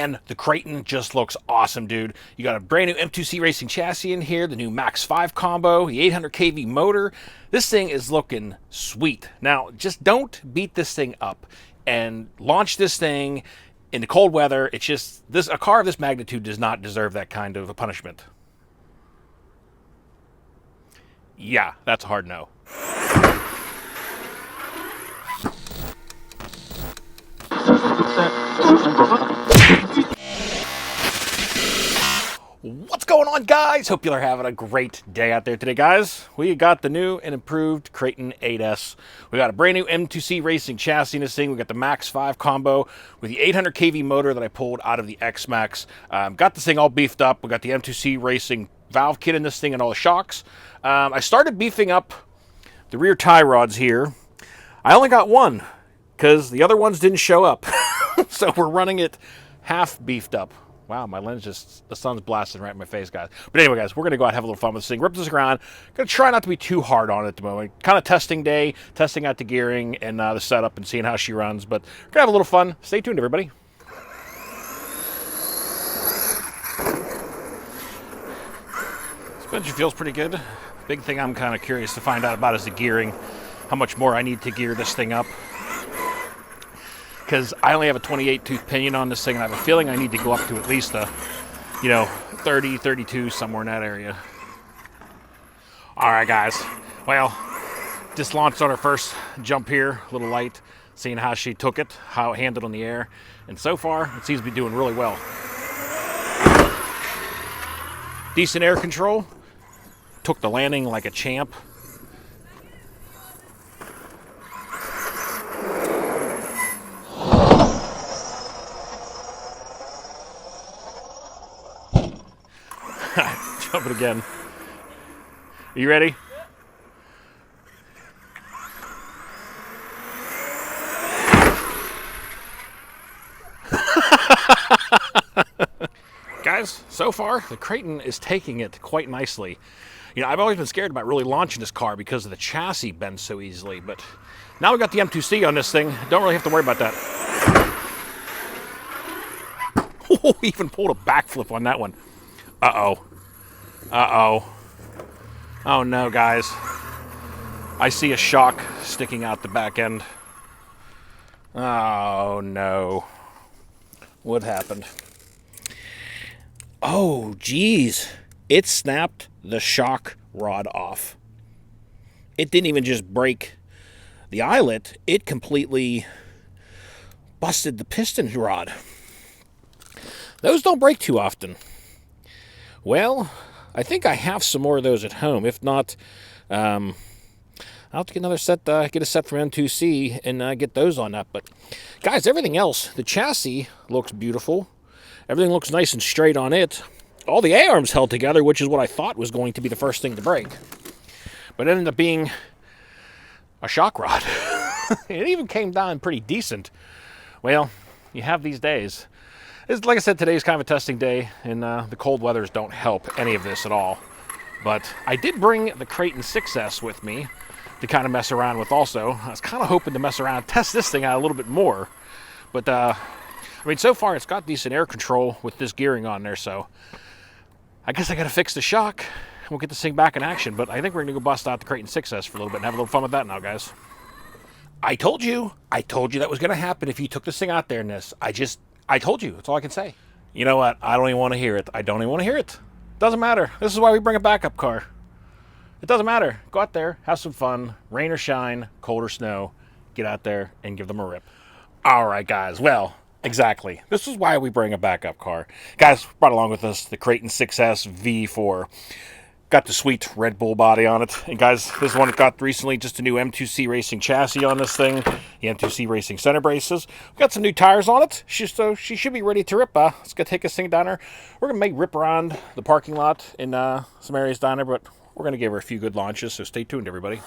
man, the Kraton just looks awesome, dude. You got a brand new M2C Racing chassis in here, the new Max 5 combo, the 800 kV motor. This thing is looking sweet. Now, just don't beat this thing up and launch this thing in the cold weather. It's just, a car of this magnitude does not deserve that kind of a punishment. Yeah, that's a hard no. What's going on, guys? Hope you are having a great day out there today, guys. We got the new and improved Kraton 8S. We got a brand new M2C Racing chassis in this thing. We got the Max 5 combo with the 800 kV motor that I pulled out of the X-Max. Got this thing all beefed up. We got the M2C Racing valve kit in this thing and all the shocks. I started beefing up the rear tie rods here. I only got one because the other ones didn't show up. So we're running it half beefed up. Wow, my lens just, the sun's blasting right in my face, guys. But anyway, guys, we're going to go out and have a little fun with this thing. Rip this around. Going to try not to be too hard on it at the moment. Kind of testing day, testing out the gearing and the setup and seeing how she runs. But we're going to have a little fun. Stay tuned, everybody. Suspension feels pretty good. Big thing I'm kind of curious to find out about is the gearing. How much more I need to gear this thing up. Because I only have a 28 tooth pinion on this thing, and I have a feeling I need to go up to at least a, 30, 32, somewhere in that area. All right, guys. Well, just launched on her first jump here, a little light, seeing how she took it, how it handled on the air, and so far it seems to be doing really well. Decent air control. Took the landing like a champ. Jump it again. Are you ready? Guys, so far, the Kraton is taking it quite nicely. I've always been scared about really launching this car because of the chassis bends so easily, but now we got the M2C on this thing. Don't really have to worry about that. Oh, he even pulled a backflip on that one. Uh-oh. Uh-oh. Oh no, guys. I see a shock sticking out the back end. Oh no. What happened? Oh, geez. It snapped the shock rod off. It didn't even just break the eyelet. It completely busted the piston rod. Those don't break too often. Well, I think I have some more of those at home. If not, I'll have to get another set, get a set from M2C and get those on up. But guys, everything else, the chassis looks beautiful. Everything looks nice and straight on it. All the A-arms held together, which is what I thought was going to be the first thing to break. But it ended up being a shock rod. It even came down pretty decent. Well, you have these days. Like I said, today's kind of a testing day, and the cold weathers don't help any of this at all. But I did bring the Kraton 6S with me to kind of mess around with also. I was kind of hoping to mess around, test this thing out a little bit more. But, so far it's got decent air control with this gearing on there, so I guess I got to fix the shock, and we'll get this thing back in action. But I think we're going to go bust out the Kraton 6S for a little bit and have a little fun with that now, guys. I told you that was going to happen if you took this thing out there in this. I told you. That's all I can say. You know what? I don't even want to hear it. I don't even want to hear it. Doesn't matter. This is why we bring a backup car. It doesn't matter. Go out there, have some fun, rain or shine, cold or snow. Get out there and give them a rip. All right, guys. Well, exactly. This is why we bring a backup car. Guys, brought along with us the Kraton 6S V4. Got the sweet Red Bull body on it. And guys, this one got recently just a new M2C Racing chassis on this thing. The M2C Racing center braces. We got some new tires on it. So she should be ready to rip. Let's go take this thing down there. We're going to make rip around the parking lot in some areas down there. But we're going to give her a few good launches. So stay tuned, everybody.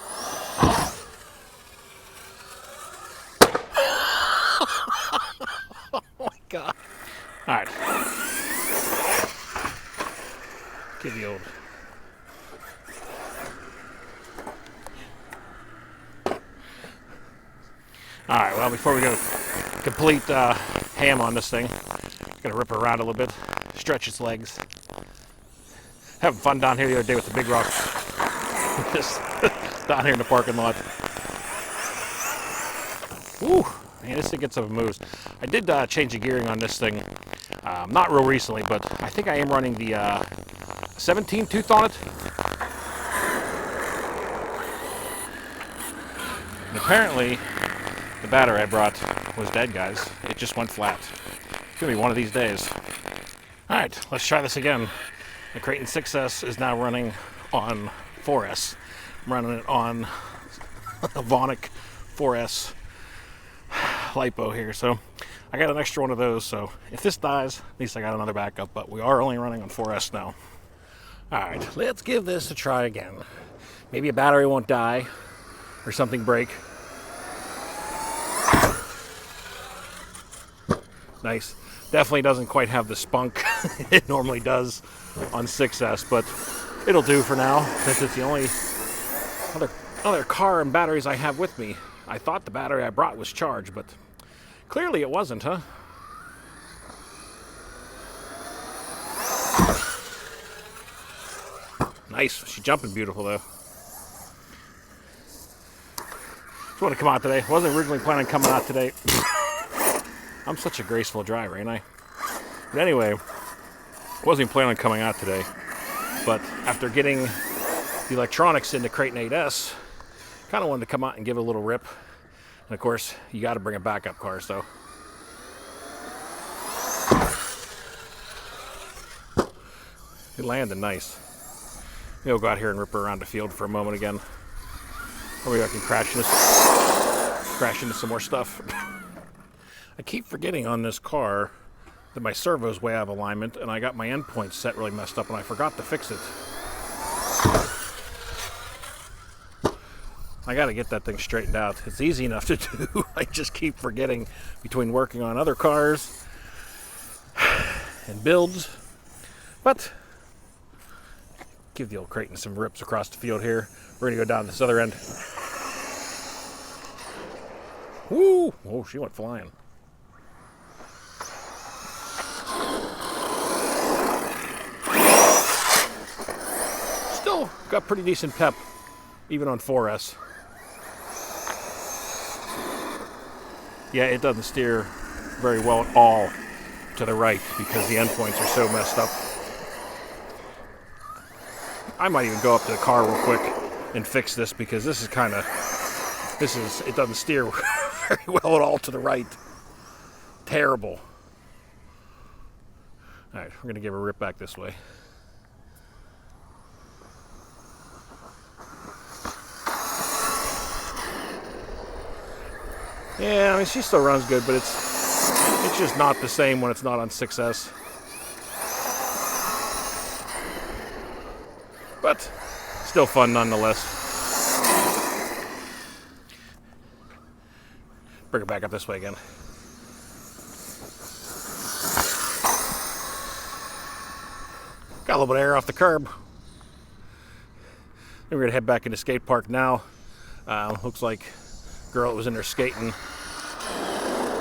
Oh my God. All right. Give the old... All right, well, before we go complete ham on this thing, Gonna rip it around a little bit, stretch its legs. Having fun down here the other day with the big rocks. Just down here in the parking lot. Woo, man, this thing gets some moves. I did change the gearing on this thing, not real recently, but I think I am running the 17 tooth on it. And apparently, the battery I brought was dead, guys. It just went flat. It's gonna be one of these days. All right, let's try this again. The Kraton 6S is now running on 4S. I'm running it on a Vonic 4S LiPo here. So I got an extra one of those. So if this dies, at least I got another backup. But we are only running on 4S now. All right, let's give this a try again. Maybe a battery won't die or something break. Nice. Definitely doesn't quite have the spunk it normally does on 6S, but it'll do for now since it's the only other car and batteries I have with me. I thought the battery I brought was charged, but clearly it wasn't, huh? Nice. She's jumping beautiful, though. Just want to come out today. Wasn't originally planning on coming out today. I'm such a graceful driver, ain't I? But anyway, wasn't even planning on coming out today. But after getting the electronics into Kraton 8S, kind of wanted to come out and give it a little rip. And of course, you got to bring a backup car, so. It landed nice. Maybe we'll go out here and rip her around the field for a moment again. Or maybe I can crash into some more stuff. I keep forgetting on this car that my servo's way out of alignment, and I got my endpoints set really messed up, and I forgot to fix it. I got to get that thing straightened out. It's easy enough to do. I just keep forgetting between working on other cars and builds. But give the old Kraton some rips across the field here. We're going to go down this other end. Woo! Oh, she went flying. Still got pretty decent pep, even on 4S. Yeah, it doesn't steer very well at all to the right because the endpoints are so messed up. I might even go up to the car real quick and fix this because it doesn't steer very well at all to the right. Terrible. All right, we're gonna give her a rip back this way. Yeah, I mean, she still runs good, but it's just not the same when it's not on 6S. But still fun nonetheless. Bring it back up this way again. Got a little bit of air off the curb. Then we're gonna head back into Skatepark now. Looks like the girl that was in there skating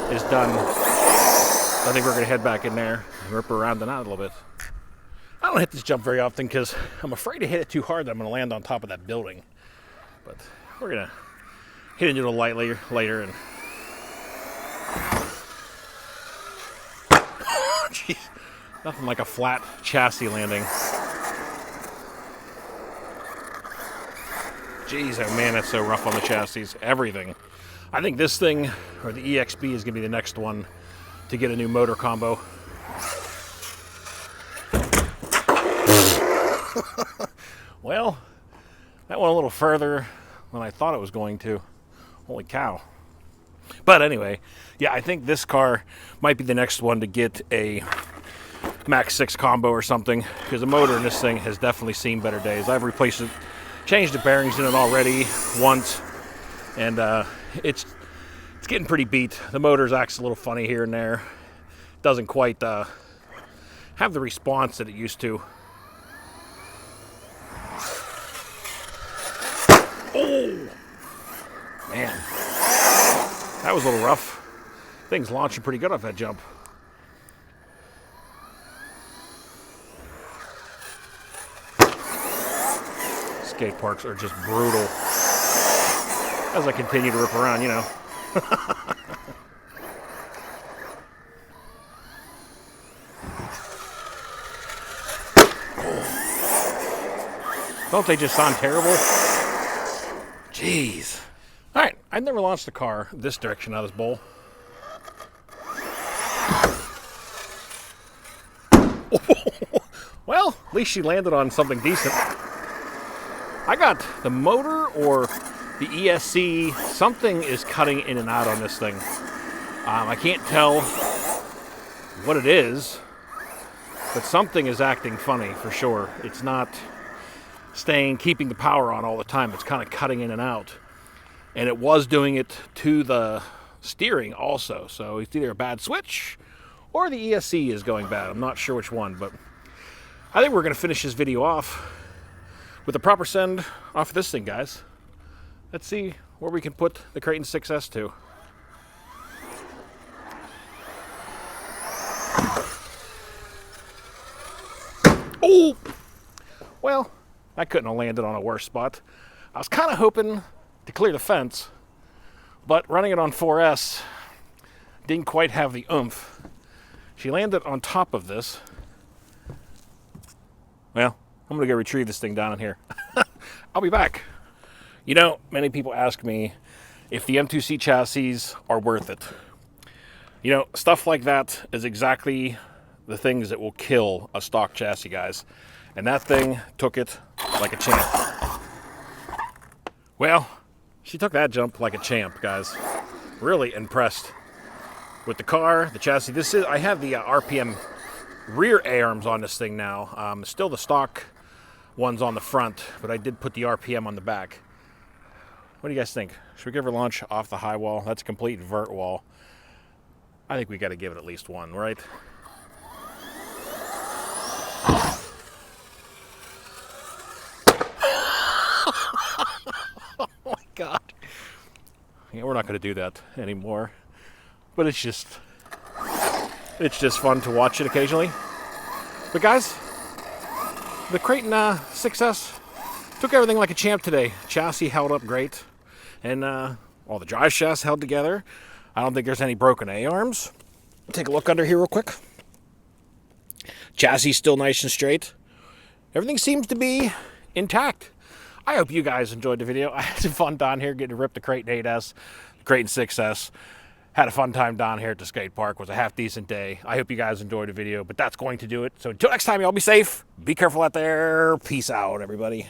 is done. I think we're gonna head back in there and rip her around and out a little bit. I don't hit this jump very often because I'm afraid to hit it too hard that I'm gonna land on top of that building. But we're gonna hit it a little lightly later and. Jeez, nothing like a flat chassis landing. Jeez, oh man, that's so rough on the chassis. Everything. I think this thing, or the EXB, is going to be the next one to get a new motor combo. Well, that went a little further than I thought it was going to. Holy cow. But anyway, yeah, I think this car might be the next one to get a Max 6 combo or something, because the motor in this thing has definitely seen better days. I've replaced it, changed the bearings in it already once, and it's getting pretty beat. The motor's acts a little funny here and there. Doesn't quite have the response that it used to. Oh! Man. That was a little rough. Thing's launching pretty good off that jump. skate parks are just brutal. As I continue to rip around, you know. Don't they just sound terrible? Jeez. Alright, I've never launched a car this direction out of this bowl. Well, at least she landed on something decent. I got the motor or the ESC. Something is cutting in and out on this thing. I can't tell what it is, but something is acting funny for sure. It's not keeping the power on all the time. It's kind of cutting in and out. And it was doing it to the steering also. So it's either a bad switch or the ESC is going bad. I'm not sure which one, but I think we're going to finish this video off with a proper send off of this thing, guys. Let's see where we can put the Kraton 6S to. Oh! Well, I couldn't have landed on a worse spot. I was kind of hoping to clear the fence, but running it on 4S didn't quite have the oomph. She landed on top of this. Well, I'm going to go retrieve this thing down in here. I'll be back. You know, many people ask me if the M2C chassis are worth it. You know, stuff like that is exactly the things that will kill a stock chassis, guys. And that thing took it like a champ. Well, she took that jump like a champ, guys. Really impressed with the car, the chassis. I have the RPM rear A-arms on this thing now. Still the stock ones on the front, but I did put the RPM on the back. What do you guys think? Should we give her a launch off the high wall? That's a complete vert wall. I think we got to give it at least one, right? Oh my God. Yeah, we're not going to do that anymore. But it's just fun to watch it occasionally. But guys, the Kraton 6S took everything like a champ today. Chassis held up great. And all the drive shafts held together. I don't think there's any broken A-arms. Take a look under here real quick. Chassis still nice and straight. Everything seems to be intact. I hope you guys enjoyed the video. I had some fun down here getting to rip the Kraton 8S, the Kraton 6S. Had a fun time down here at the skate park. It was a half decent day. I hope you guys enjoyed the video, but that's going to do it. So until next time, y'all be safe. Be careful out there. Peace out, everybody.